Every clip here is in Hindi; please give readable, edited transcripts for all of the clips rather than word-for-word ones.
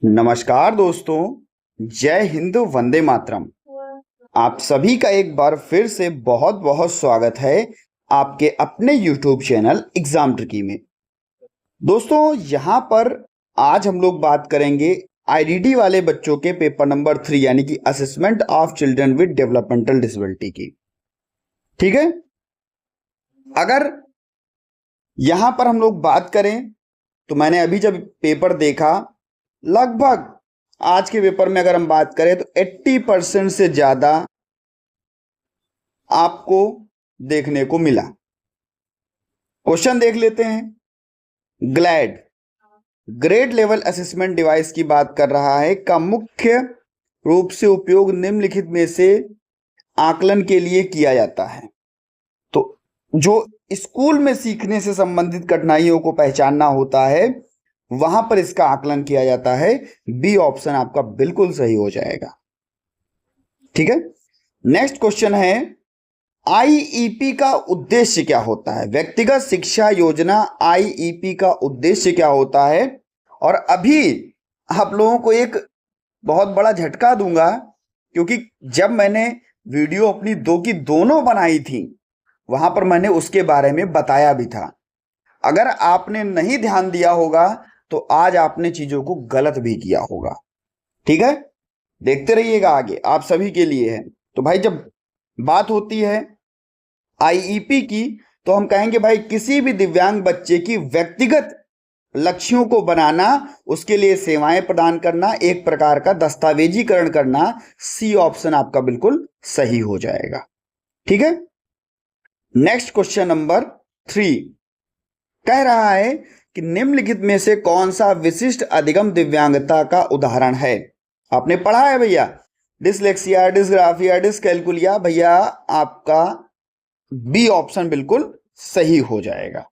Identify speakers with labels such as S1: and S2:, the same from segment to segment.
S1: नमस्कार दोस्तों। जय हिंद, वंदे मातरम। आप सभी का एक बार फिर से बहुत बहुत स्वागत है आपके अपने YouTube चैनल एग्जाम ट्रिकी में। दोस्तों यहाँ पर आज हम लोग बात करेंगे IDD वाले बच्चों के पेपर नंबर 3 यानी कि assessment of children with developmental disability की। ठीक है, अगर यहाँ पर हम लोग बात करें तो मैंने अभी जब पेपर देखा, लगभग आज के पेपर में अगर हम बात करें तो 80% से ज्यादा आपको देखने को मिला। क्वेश्चन देख लेते हैं। Glad grade level assessment device की बात कर रहा है का मुख्य रूप से उपयोग निम्नलिखित में से आकलन के लिए किया जाता है। तो जो स्कूल में सीखने से संबंधित कठिनाइयों को पहचानना होता है वहां पर इसका आकलन किया जाता है। बी ऑप्शन आपका बिल्कुल सही हो जाएगा। ठीक है, नेक्स्ट क्वेश्चन है आईईपी का उद्देश्य क्या होता है। व्यक्तिगत शिक्षा योजना आईईपी का उद्देश्य क्या होता है। और अभी आप लोगों को एक बहुत बड़ा झटका दूंगा, क्योंकि जब मैंने वीडियो अपनी दो की दोनों बनाई थी वहां पर मैंने उसके बारे में बताया भी था। अगर आपने नहीं ध्यान दिया होगा तो आज आपने चीजों को गलत भी किया होगा। ठीक है, देखते रहिएगा, आगे आप सभी के लिए है। तो भाई जब बात होती है आईईपी की तो हम कहेंगे भाई किसी भी दिव्यांग बच्चे की व्यक्तिगत लक्ष्यों को बनाना, उसके लिए सेवाएं प्रदान करना, एक प्रकार का दस्तावेजीकरण करना। सी ऑप्शन आपका बिल्कुल सही हो जाएगा। ठीक है, नेक्स्ट क्वेश्चन नंबर 3 कह रहा है कि निम्नलिखित में से कौन सा विशिष्ट अधिगम दिव्यांगता का उदाहरण है। आपने पढ़ा है भैया, डिसलेक्सिया, डिसग्राफिया, डिसकैलकुलिया। भैया आपका बी ऑप्शन बिल्कुल सही हो जाएगा।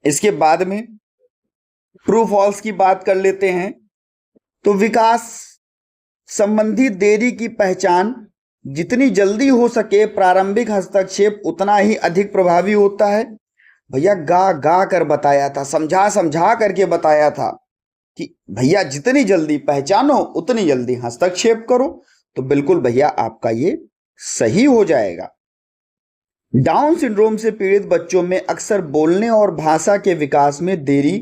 S1: इसके बाद में ट्रू फॉल्स की बात कर लेते हैं। तो विकास संबंधी देरी की पहचान जितनी जल्दी हो सके प्रारंभिक हस्तक्षेप उतना ही अधिक प्रभावी होता है। भैया गा गा कर बताया था, समझा समझा करके बताया था कि भैया जितनी जल्दी पहचानो उतनी जल्दी हस्तक्षेप करो। तो बिल्कुल भैया आपका ये सही हो जाएगा। डाउन सिंड्रोम से पीड़ित बच्चों में अक्सर बोलने और भाषा के विकास में देरी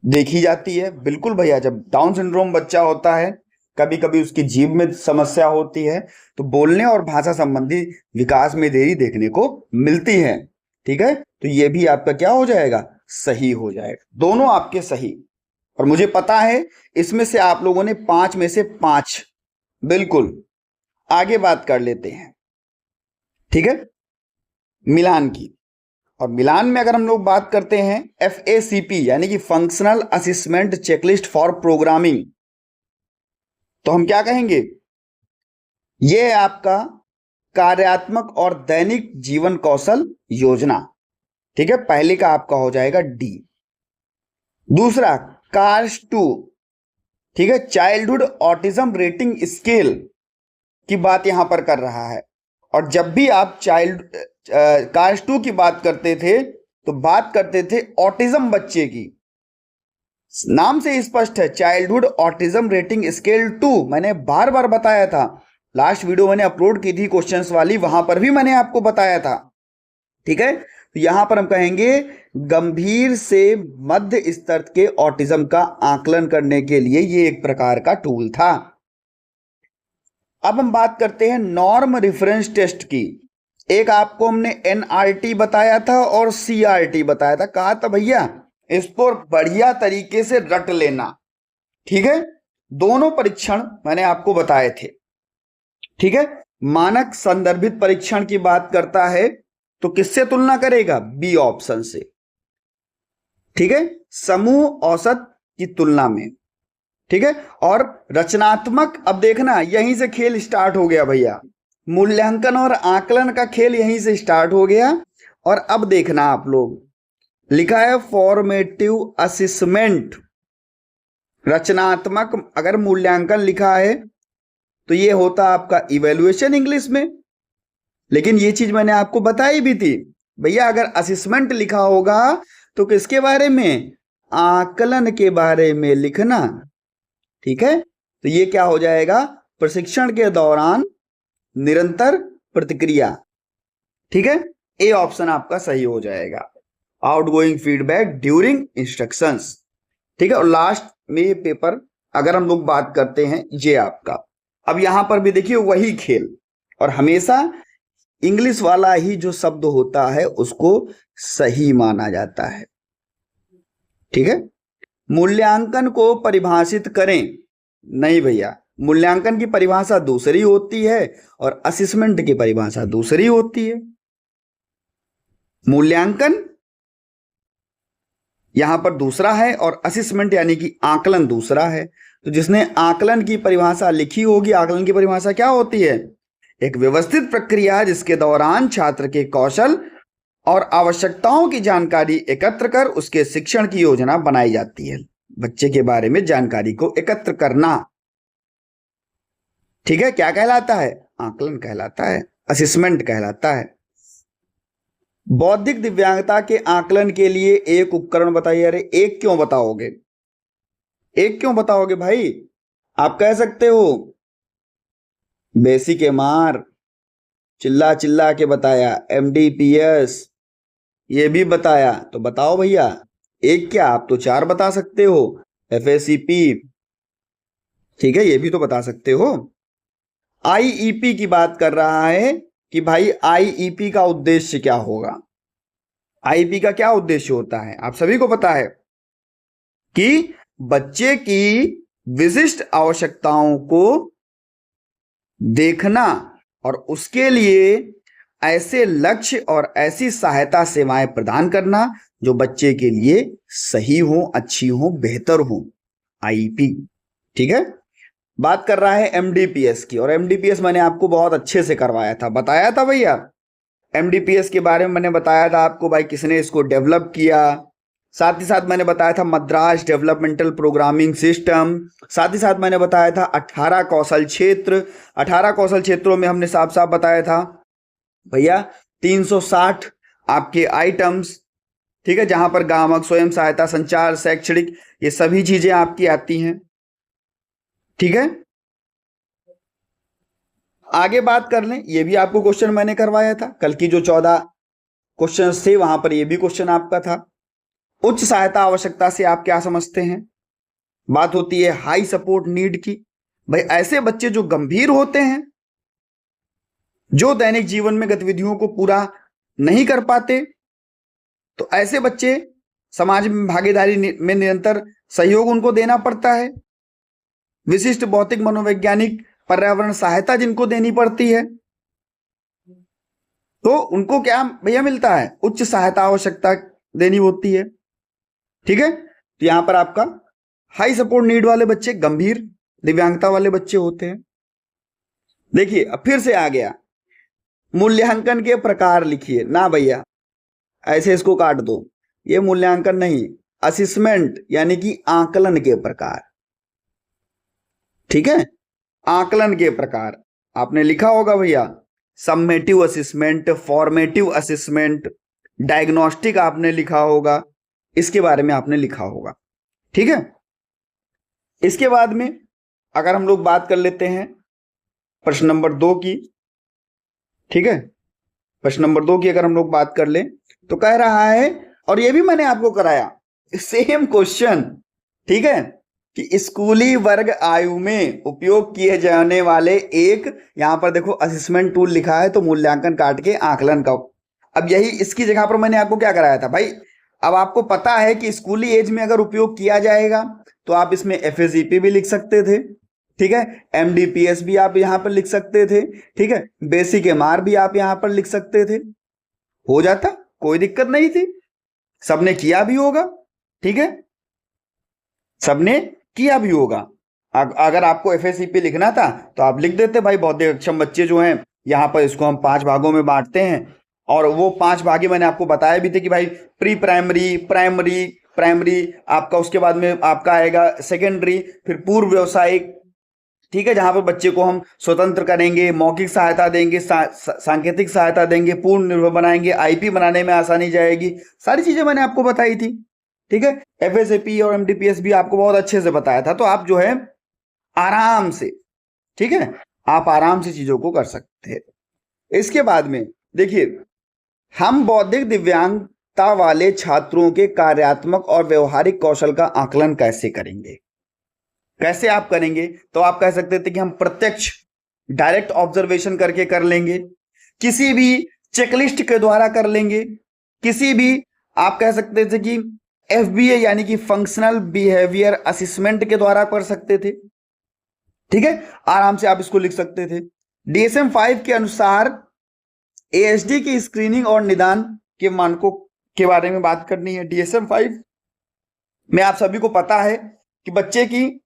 S1: देखी जाती है। बिल्कुल भैया, जब डाउन सिंड्रोम बच्चा होता है कभी कभी उसकी जीभ में समस्या होती है तो बोलने और भाषा संबंधी विकास में देरी देखने को मिलती है। ठीक है, तो ये भी आपका क्या हो जाएगा, सही हो जाएगा। दोनों आपके सही। और मुझे पता है इसमें से आप लोगों ने 5 में से 5 बिल्कुल। आगे बात कर लेते हैं। ठीक है, मिलान की। और मिलान में अगर हम लोग बात करते हैं FACP यानी कि functional assessment checklist for programming, तो हम क्या कहेंगे, यह है आपका कार्यात्मक और दैनिक जीवन कौशल योजना। ठीक है, पहले का आपका हो जाएगा डी। दूसरा कार्स 2, ठीक है, चाइल्डहुड ऑटिज्म रेटिंग स्केल की बात यहां पर कर रहा है। और जब भी आप कार्स 2 की बात करते थे तो बात करते थे ऑटिज्म बच्चे की। नाम से स्पष्ट है, चाइल्डहुड ऑटिज्म रेटिंग स्केल 2। मैंने बार बार बताया था, लास्ट वीडियो मैंने अपलोड की थी क्वेश्चंस वाली, वहां पर भी मैंने आपको बताया था। ठीक है, तो यहां पर हम कहेंगे गंभीर से मध्य स्तर के ऑटिज्म का आकलन करने के लिए ये एक प्रकार का टूल था। अब हम बात करते हैं नॉर्म रेफरेंस टेस्ट की। एक आपको हमने NRT बताया था और CRT बताया था। कहा था भैया इसको बढ़िया तरीके से रट लेना। ठीक है, दोनों परीक्षण मैंने आपको बताए थे। ठीक है, मानक संदर्भित परीक्षण की बात करता है तो किससे तुलना करेगा, बी ऑप्शन से। ठीक है, समूह औसत की तुलना में। ठीक है, और रचनात्मक, अब देखना यहीं से खेल स्टार्ट हो गया भैया, मूल्यांकन और आकलन का खेल यहीं से स्टार्ट हो गया। और अब देखना आप लोग, लिखा है फॉर्मेटिव असेसमेंट, रचनात्मक अगर मूल्यांकन लिखा है तो ये होता आपका इवैल्यूएशन इंग्लिश में। लेकिन ये चीज मैंने आपको बताई भी थी भैया, अगर असेसमेंट लिखा होगा तो किसके बारे में, आकलन के बारे में लिखना। ठीक है, तो ये क्या हो जाएगा, प्रशिक्षण के दौरान निरंतर प्रतिक्रिया। ठीक है, ए ऑप्शन आपका सही हो जाएगा, आउटगोइंग फीडबैक ड्यूरिंग इंस्ट्रक्शंस। ठीक है, और लास्ट में ये पेपर अगर हम लोग बात करते हैं ये आपका, अब यहां पर भी देखिए वही खेल, और हमेशा इंग्लिश वाला ही जो शब्द होता है उसको सही माना जाता है। ठीक है, मूल्यांकन को परिभाषित करें। नहीं भैया, मूल्यांकन की परिभाषा दूसरी होती है और असेसमेंट की परिभाषा दूसरी होती है। मूल्यांकन यहां पर दूसरा है और असेसमेंट यानी कि आकलन दूसरा है। तो जिसने आकलन की परिभाषा लिखी होगी, आकलन की परिभाषा क्या होती है, एक व्यवस्थित प्रक्रिया जिसके दौरान छात्र के कौशल और आवश्यकताओं की जानकारी एकत्र कर उसके शिक्षण की योजना बनाई जाती है। बच्चे के बारे में जानकारी को एकत्र करना, ठीक है, क्या कहलाता है, आकलन कहलाता है, असेसमेंट कहलाता है। बौद्धिक दिव्यांगता के आकलन के लिए एक उपकरण बताइए। अरे एक क्यों बताओगे, एक क्यों बताओगे भाई, आप कह सकते हो बेसिक एमआर, चिल्ला चिल्ला के बताया, एमडीपीएस ये भी बताया, तो बताओ भैया एक क्या, आप तो 4 बता सकते हो, एफएसीपी, ठीक है, ये भी तो बता सकते हो। आईईपी की बात कर रहा है कि भाई आईईपी का उद्देश्य क्या होगा। आईईपी का क्या उद्देश्य होता है, आप सभी को पता है कि बच्चे की विशिष्ट आवश्यकताओं को देखना और उसके लिए ऐसे लक्ष्य और ऐसी सहायता सेवाएं प्रदान करना जो बच्चे के लिए सही हो, अच्छी हो, बेहतर हो। आईईपी, ठीक है। बात कर रहा है एमडीपीएस की, और एमडीपीएस मैंने आपको बहुत अच्छे से करवाया था, बताया था भैया, एमडीपीएस के बारे में मैंने बताया था आपको भाई किसने इसको डेवलप किया। साथ ही साथ मैंने बताया था मद्रास डेवलपमेंटल प्रोग्रामिंग सिस्टम। साथ ही साथ मैंने बताया था 18 कौशल क्षेत्र। 18 कौशल क्षेत्रों में हमने साफ साफ बताया था भैया 360 आपके आइटम्स, ठीक है, जहां पर गामक, स्वयं सहायता, संचार, शैक्षणिक, ये सभी चीजें आपकी आती हैं। ठीक है, आगे बात कर लें, ये भी आपको क्वेश्चन मैंने करवाया था, कल की जो 14 क्वेश्चन थे वहां पर ये भी क्वेश्चन आपका था। उच्च सहायता आवश्यकता से आप क्या समझते हैं, बात होती है हाई सपोर्ट नीड की। भाई ऐसे बच्चे जो गंभीर होते हैं, जो दैनिक जीवन में गतिविधियों को पूरा नहीं कर पाते, तो ऐसे बच्चे समाज में भागीदारी में निरंतर सहयोग उनको देना पड़ता है। विशिष्ट भौतिक, मनोवैज्ञानिक, पर्यावरण सहायता जिनको देनी पड़ती है, तो उनको क्या भैया मिलता है, उच्च सहायता आवश्यकता देनी होती है। ठीक है, तो यहां पर आपका हाई सपोर्ट नीड वाले बच्चे गंभीर दिव्यांगता वाले बच्चे होते हैं। देखिए अब फिर से आ गया, मूल्यांकन के प्रकार लिखिए ना भैया, ऐसे इसको काट दो, ये मूल्यांकन नहीं, असेसमेंट यानी कि आकलन के प्रकार। ठीक है, आकलन के प्रकार आपने लिखा होगा भैया, summative assessment, formative assessment, diagnostic आपने लिखा होगा, इसके बारे में आपने लिखा होगा। ठीक है, इसके बाद में अगर हम लोग बात कर लेते हैं प्रश्न नंबर 2 की, ठीक है, प्रश्न नंबर 2 की अगर हम लोग बात कर लें तो कह रहा है, और ये भी मैंने आपको कराया सेम क्वेश्चन, ठीक है, कि स्कूली वर्ग आयु में उपयोग किए जाने वाले एक, यहां पर देखो असेसमेंट टूल लिखा है, तो मूल्यांकन काट के आकलन का, अब यही इसकी जगह पर मैंने आपको क्या कराया था भाई, अब आपको पता है कि स्कूली एज में अगर उपयोग किया जाएगा तो आप इसमें एफएसीपी भी लिख सकते थे, ठीक है, एमडीपीएस भी आप यहां पर लिख सकते थे, ठीक है, बेसिक एमआर भी आप यहां पर लिख सकते थे, हो जाता, कोई दिक्कत नहीं थी, सबने किया भी होगा। ठीक है, सबने किया भी होगा। अगर आपको एफएसीपी लिखना था तो आप लिख देते भाई, बौद्धिक अक्षम बच्चे जो हैं यहां पर इसको हम 5 भागों में बांटते हैं, और वो 5 भागे मैंने आपको बताया भी थे कि भाई प्री प्राइमरी, प्राइमरी आपका, उसके बाद में आपका आएगा सेकेंडरी, फिर पूर्व व्यावसायिक, ठीक है, जहां पर बच्चे को हम स्वतंत्र करेंगे, मौखिक सहायता देंगे, सांकेतिक सहायता देंगे, पूर्ण निर्भर बनाएंगे, आईपी बनाने में आसानी जाएगी, सारी चीजें मैंने आपको बताई थी। ठीक है, FSAP और MTPS भी आपको बहुत अच्छे से बताया था, तो आप जो है आराम से, ठीक है, आप आराम से चीजों को कर सकते हैं। इसके बाद में देखिए, हम बौद्धिक दिव्यांगता वाले छात्रों के कार्यात्मक और व्यवहारिक कौशल का आकलन कैसे करेंगे? कैसे आप करेंगे? तो आप कह सकते थे कि हम प्रत्यक्ष डायरेक्ट ऑब्जर्वेशन करके कर लेंगे, किसी भी चेकलिस्ट के द्वारा कर लेंगे, किसी भी आप कह सकते थे कि FBA यानी कि फंक्शनल बिहेवियर असेसमेंट के द्वारा कर सकते थे। ठीक है, आराम से आप इसको लिख सकते थे। DSM-5 के अनुसार ASD की स्क्रीनिंग और निदान के मानकों के बारे में बात करनी है। DSM-5 में आप सभी को पता है कि बच्चे की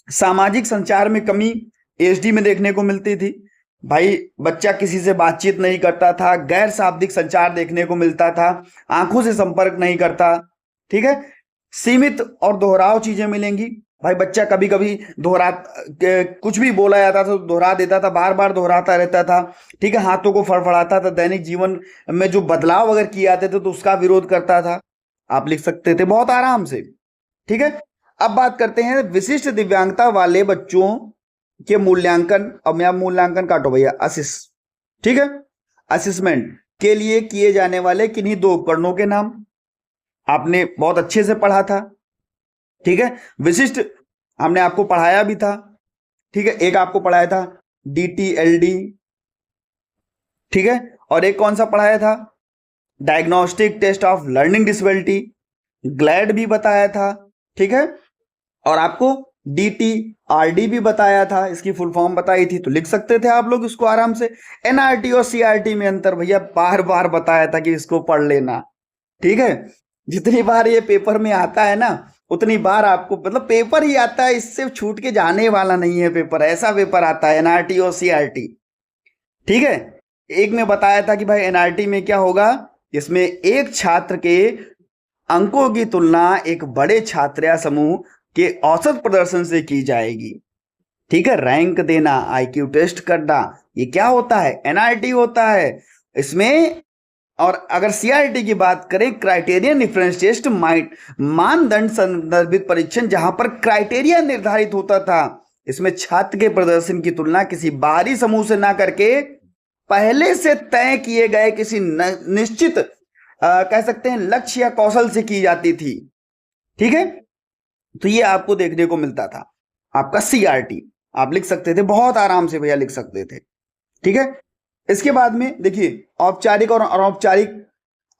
S1: सामाजिक संचार में कमी ASD में देखने को मिलती थी। भाई बच्चा किसी से बातचीत नहीं करता था, गैर शाब्दिक संचार देखने को मिलता था, आंखों से संपर्क नहीं करता, ठीक है, सीमित और दोहराव चीजें मिलेंगी। भाई बच्चा कभी कभी कुछ भी बोला जाता था तो दोहरा देता था, बार बार दोहराता रहता था, ठीक है, हाथों को फड़फड़ाता था, दैनिक जीवन में जो बदलाव अगर किए जाते थे तो उसका विरोध करता था। आप लिख सकते थे बहुत आराम से। ठीक है, अब बात करते हैं विशिष्ट दिव्यांगता वाले बच्चों के मूल्यांकन। अब मैं मूल्यांकन काटो भैया, ठीक है, असेसमेंट के लिए किए जाने वाले किन्हीं 2 उपकरणों के नाम आपने बहुत अच्छे से पढ़ा था। ठीक है, विशिष्ट हमने आपको पढ़ाया भी था। ठीक है, एक आपको पढ़ाया था DTLD, ठीक है, और एक कौन सा पढ़ाया था? Diagnostic test of learning disability, glad भी बताया था। ठीक है, और आपको DTRD भी बताया था, इसकी फुल फॉर्म बताई थी, तो लिख सकते थे आप लोग इसको आराम से। NRT और CRT में अंतर भैया बार बार बताया था कि इसको पढ़ लेना। ठीक है, जितनी बार ये पेपर में आता है ना उतनी बार आपको, मतलब पेपर ही आता है, इससे छूट के जाने वाला नहीं है पेपर, ऐसा पेपर आता है NRT और CRT। ठीक है, एक में बताया था कि भाई NRT में क्या होगा, इसमें एक छात्र के अंकों की तुलना एक बड़े छात्र या समूह के औसत प्रदर्शन से की जाएगी। ठीक है, रैंक देना, IQ टेस्ट करना, ये क्या होता है? NRT होता है इसमें। और अगर CRT की बात करें, क्राइटेरियन डिफरेंस टेस्ट, मानदंड संदर्भित परीक्षण, जहां पर क्राइटेरिया निर्धारित होता था, इसमें छात्र के प्रदर्शन की तुलना किसी बाहरी समूह से ना करके पहले से तय किए गए किसी निश्चित कह सकते हैं लक्ष्य या कौशल से की जाती थी। ठीक है, तो ये आपको देखने को मिलता था आपका CRT। आप लिख सकते थे बहुत आराम से भैया, लिख सकते थे। ठीक है, इसके बाद में देखिए औपचारिक और अनौपचारिक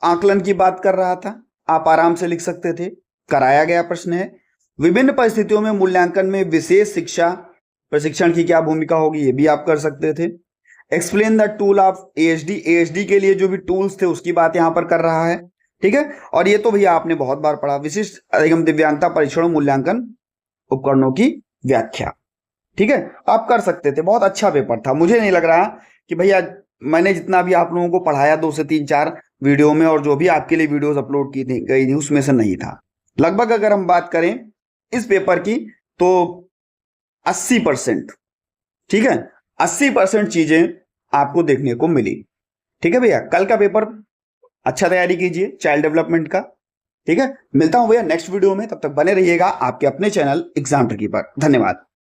S1: आकलन की बात कर रहा था, आप आराम से लिख सकते थे, कराया गया प्रश्न है। विभिन्न परिस्थितियों में मूल्यांकन में विशेष शिक्षा प्रशिक्षण की क्या भूमिका होगी, ये भी आप कर सकते थे। Explain the tool of ASD के लिए जो भी टूल्स थे उसकी बात यहां पर कर रहा है। ठीक है, और ये तो भैया आपने बहुत बार पढ़ा, विशिष्ट एवं दिव्यांगता परीक्षण मूल्यांकन उपकरणों की व्याख्या। ठीक है, आप कर सकते थे, बहुत अच्छा पेपर था। मुझे नहीं लग रहा कि भैया मैंने जितना भी आप लोगों को पढ़ाया 2 से 3-4 वीडियो में, और जो भी आपके लिए वीडियोस अपलोड की गई थी उसमें से नहीं था। लगभग अगर हम बात करें इस पेपर की तो 80%, ठीक है, 80% चीजें आपको देखने को मिली। ठीक है भैया, कल का पेपर अच्छा तैयारी कीजिए चाइल्ड डेवलपमेंट का। ठीक है, मिलता हूं भैया नेक्स्ट वीडियो में, तब तक बने रहिएगा आपके अपने चैनल एग्जाम ट्रिकी पर। धन्यवाद।